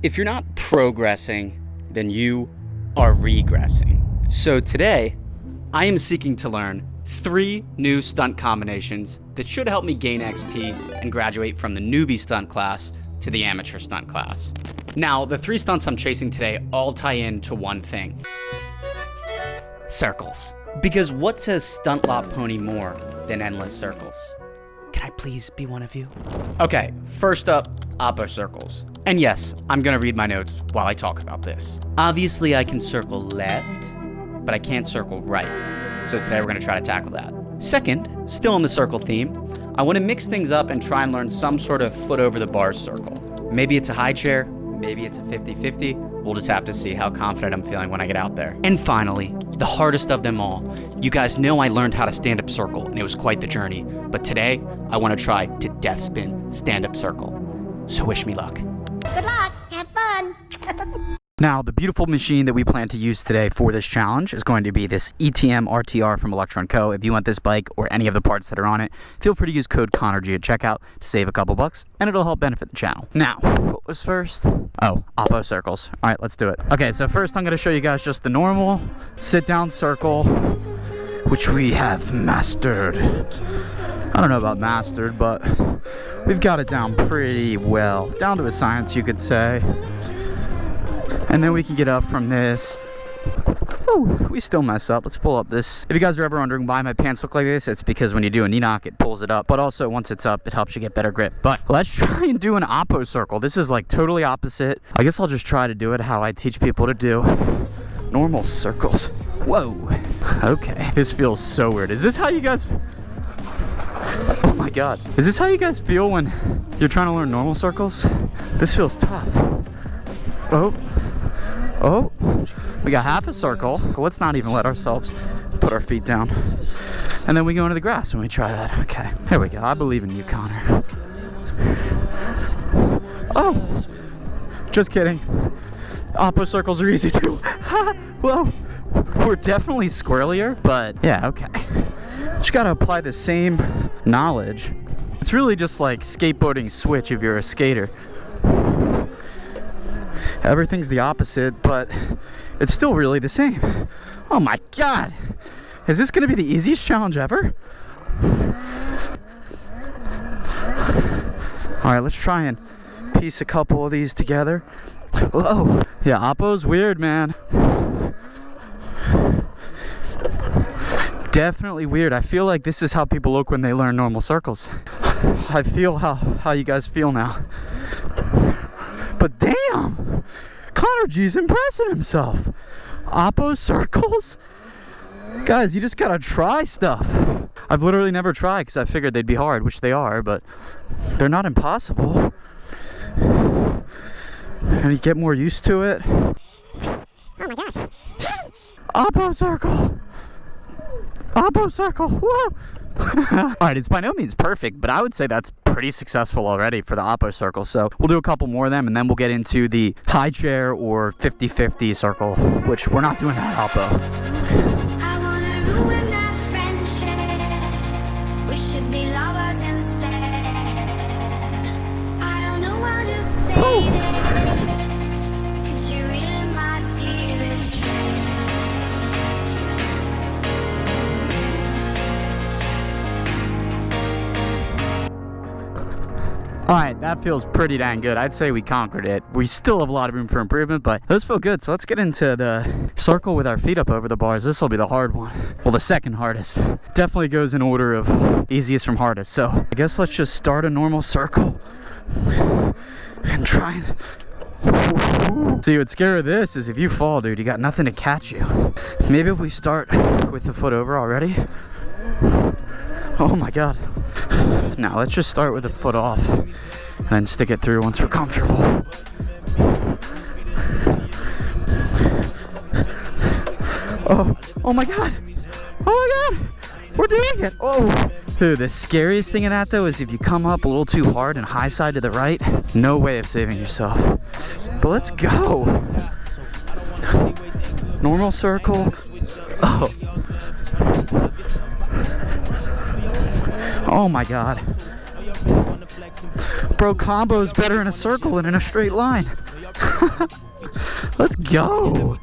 If you're not progressing, then you are regressing. So today, I am seeking to learn 3 new stunt combinations that should help me gain XP and graduate from the newbie stunt class to the amateur stunt class. Now, the 3 stunts I'm chasing today all tie into one thing: circles. Because what says stunt lot pony more than endless circles? Can I please be one of you? Okay, first up, oppo circles. And yes, I'm gonna read my notes while I talk about this. Obviously, I can circle left, but I can't circle right. So today we're gonna try to tackle that. Second, still on the circle theme, I wanna mix things up and try and learn some sort of foot over the bars circle. Maybe it's a high chair, maybe it's a 50-50. We'll just have to see how confident I'm feeling when I get out there. And finally, the hardest of them all. You guys know I learned how to stand up circle, and it was quite the journey. But today, I wanna try to death spin stand up circle. So wish me luck. Good luck, have fun. Now, the beautiful machine that we plan to use today for this challenge is going to be this ETM RTR from Electron Co. If you want this bike or any of the parts that are on it, feel free to use code ConnorG at checkout to save a couple bucks, and it'll help benefit the channel. Now, what was first? Oh, oppo circles. All right, let's do it. Okay, so first I'm going to show you guys just the normal sit-down circle, which we have mastered. I don't know about mastered, but we've got it down pretty well. Down to a science, you could say. And then we can get up from this. Oh, we still mess up. Let's pull up this. If you guys are ever wondering why my pants look like this, it's because when you do a knee knock, it pulls it up. But also, once it's up, it helps you get better grip. But let's try and do an oppo circle. This is like totally opposite. I guess I'll just try to do it how I teach people to do normal circles. Whoa. Okay. This feels so weird. Is this how you guys... Oh my god. Is this how you guys feel when you're trying to learn normal circles? This feels tough. Oh. Oh, we got half a circle. Let's not even let ourselves put our feet down. And then we go into the grass when we try that. Okay, here we go. I believe in you, Connor. Oh, just kidding. Oppo circles are easy too. Whoa, we're definitely squirrelier, but yeah, okay. Just gotta apply the same knowledge. It's really just like skateboarding switch if you're a skater. Everything's the opposite, but it's still really the same. Oh my god! Is this gonna be the easiest challenge ever? Alright, let's try and piece a couple of these together. Whoa! Yeah, oppo's weird, man. Definitely weird. I feel like this is how people look when they learn normal circles. I feel how you guys feel now. But damn! ConnorG's impressing himself. Oppo circles? Guys, you just gotta try stuff. I've literally never tried because I figured they'd be hard, which they are, but they're not impossible. And you get more used to it. Oh my gosh. Oppo circle! Oppo circle! Whoa! Alright, it's by no means perfect, but I would say that's pretty successful already for the oppo circle. So we'll do a couple more of them, and then we'll get into the high chair or 50-50 circle, which we're not doing that oppo. I wanna ruin our friendship. We should be lovers instead. I don't know, I'll just say this, 'cause you're really my dearest friend. Alright, that feels pretty dang good. I'd say we conquered it. We still have a lot of room for improvement, but those feel good. So let's get into the circle with our feet up over the bars. This will be the hard one. Well, the second hardest. Definitely goes in order of easiest from hardest. So I guess let's just start a normal circle and try and... See, what's scary of this is if you fall, dude, you got nothing to catch you. Maybe if we start with the foot over already. Oh my god. Now let's just start with the foot off and then stick it through once we're comfortable. Oh my god. Oh my god. We're doing it. Oh. Dude, the scariest thing of that though is if you come up a little too hard and high side to the right, no way of saving yourself. But let's go. Normal circle. Oh. Oh my god. Bro, combo's better in a circle than in a straight line. Let's go.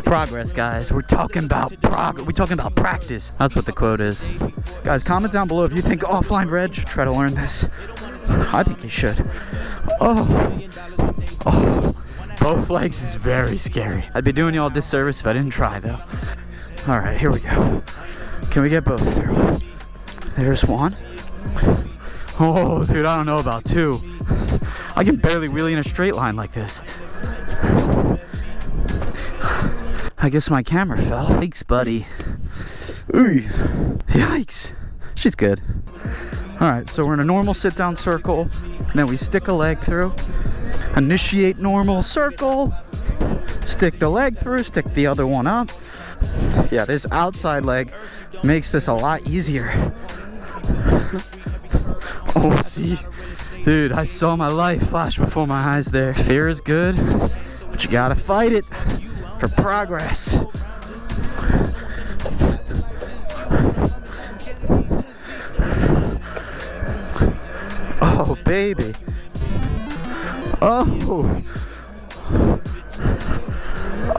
Progress, guys. We're talking about We're talking about practice. That's what the quote is. Guys, comment down below if you think offline reg should try to learn this. I think you should. Oh. Both legs is very scary. I'd be doing y'all a disservice if I didn't try, though. All right, here we go. Can we get both through? There's one. Oh, dude, I don't know about two. I can barely wheelie in a straight line like this. I guess my camera fell. Yikes, buddy. Ooh. Yikes. She's good. Alright, so we're in a normal sit-down circle, and then we stick a leg through. Initiate normal circle. Stick the leg through, stick the other one up. Yeah, this outside leg makes this a lot easier. Oh, see? Dude, I saw my life flash before my eyes there. Fear is good, but you gotta fight it for progress. Oh, baby. Oh. Oh.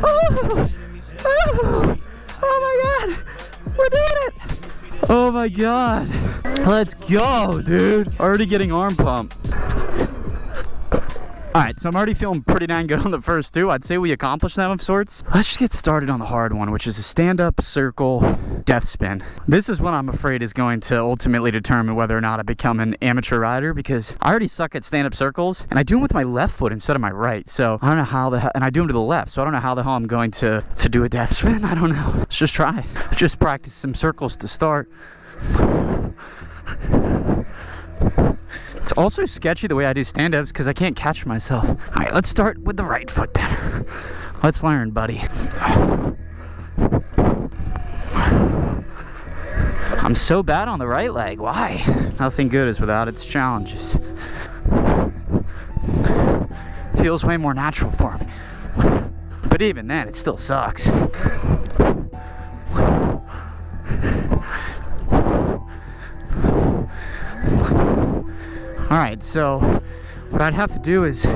Oh. Oh my God. We're doing it. Oh my God. Let's go, dude. Already getting arm pump. Alright, so I'm already feeling pretty dang good on the first two. I'd say we accomplished them of sorts. Let's just get started on the hard one, which is a stand-up circle death spin. This is what I'm afraid is going to ultimately determine whether or not I become an amateur rider, because I already suck at stand-up circles, and I do them with my left foot instead of my right. So I don't know how the hell, and I do them to the left, so I don't know how the hell I'm going to do a death spin. I don't know. Let's just try. Just practice some circles to start. It's also sketchy the way I do stand-ups because I can't catch myself. Alright, let's start with the right foot then. Let's learn, buddy. I'm so bad on the right leg. Why? Nothing good is without its challenges. Feels way more natural for me. But even then, it still sucks. Alright, so what I'd have to do is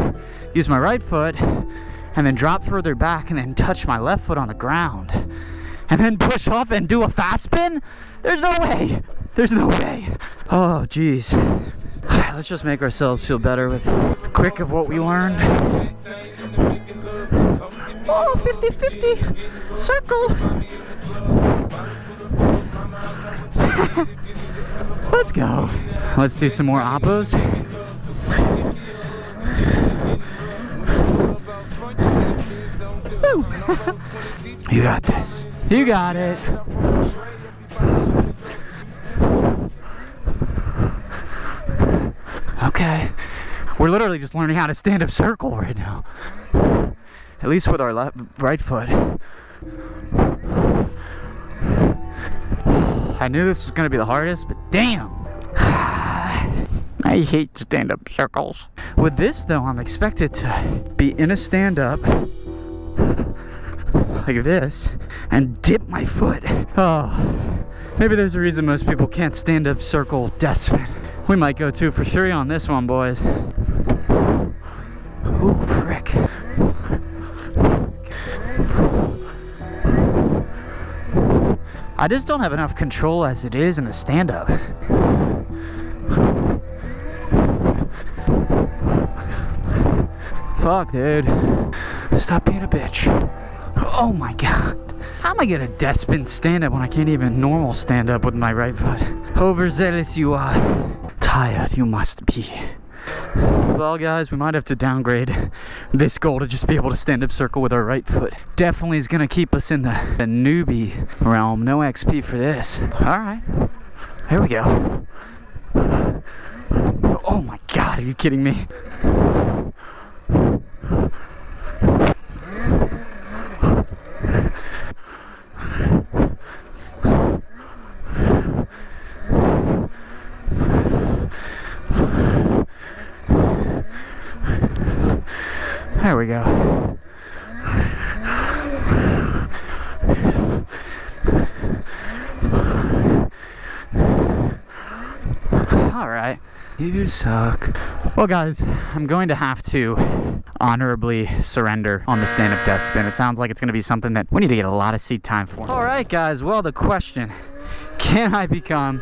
use my right foot and then drop further back and then touch my left foot on the ground and then push off and do a fast spin? There's no way. There's no way. Oh, jeez. Alright, let's just make ourselves feel better with a quick of what we learned. Oh, 50-50 circle. Let's go. Let's do some more oppos. Woo. You got this. You got it. Okay. We're literally just learning how to stand up circle right now. At least with our right foot. I knew this was going to be the hardest, but damn. I hate stand-up circles. With this, though, I'm expected to be in a stand-up like this and dip my foot. Oh, maybe there's a reason most people can't stand-up circle death spin. We might go 2 for 3 on this one, boys. Ooh, frick. I just don't have enough control as it is in the stand-up. Fuck, dude. Stop being a bitch. Oh my God. How am I gonna death spin stand-up when I can't even normal stand-up with my right foot? Overzealous you are. Tired you must be. Well, guys, we might have to downgrade this goal to just be able to stand up circle with our right foot. Definitely is gonna keep us in the newbie realm. No XP for this. Alright. Here we go. Oh my God, are you kidding me? There we go. Alright. You suck. Well, guys, I'm going to have to honorably surrender on the stand-up death spin. It sounds like it's going to be something that we need to get a lot of seat time for. All right, guys. Well, the question, can I become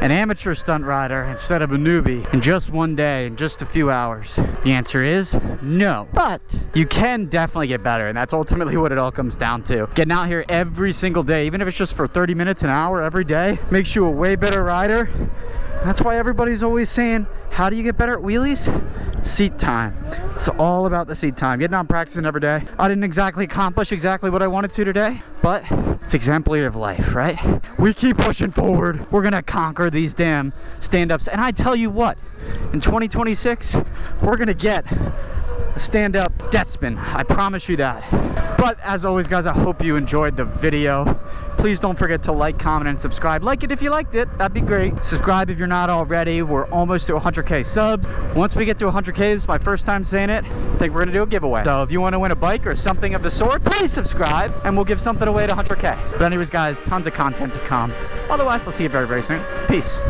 an amateur stunt rider instead of a newbie in just one day, in just a few hours? The answer is no. But you can definitely get better, and that's ultimately what it all comes down to. Getting out here every single day, even if it's just for 30 minutes, an hour every day, makes you a way better rider. That's why everybody's always saying, how do you get better at wheelies? Seat time. It's all about the seat time. Getting out and practicing every day. I didn't exactly accomplish exactly what I wanted to today, but it's exemplary of life, right? We keep pushing forward. We're gonna conquer these damn stand-ups. And I tell you what, in 2026, we're gonna get a stand-up death spin. I promise you that. But as always, guys, I hope you enjoyed the video. Please don't forget to like, comment, and subscribe. Like it if you liked it. That'd be great. Subscribe if you're not already. We're almost to 100K subs. Once we get to 100K, this is my first time saying it, I think we're gonna do a giveaway. So if you want to win a bike or something of the sort, please subscribe and we'll give something away to 100K. But anyways, guys, tons of content to come. Otherwise, I'll see you very, very soon. Peace.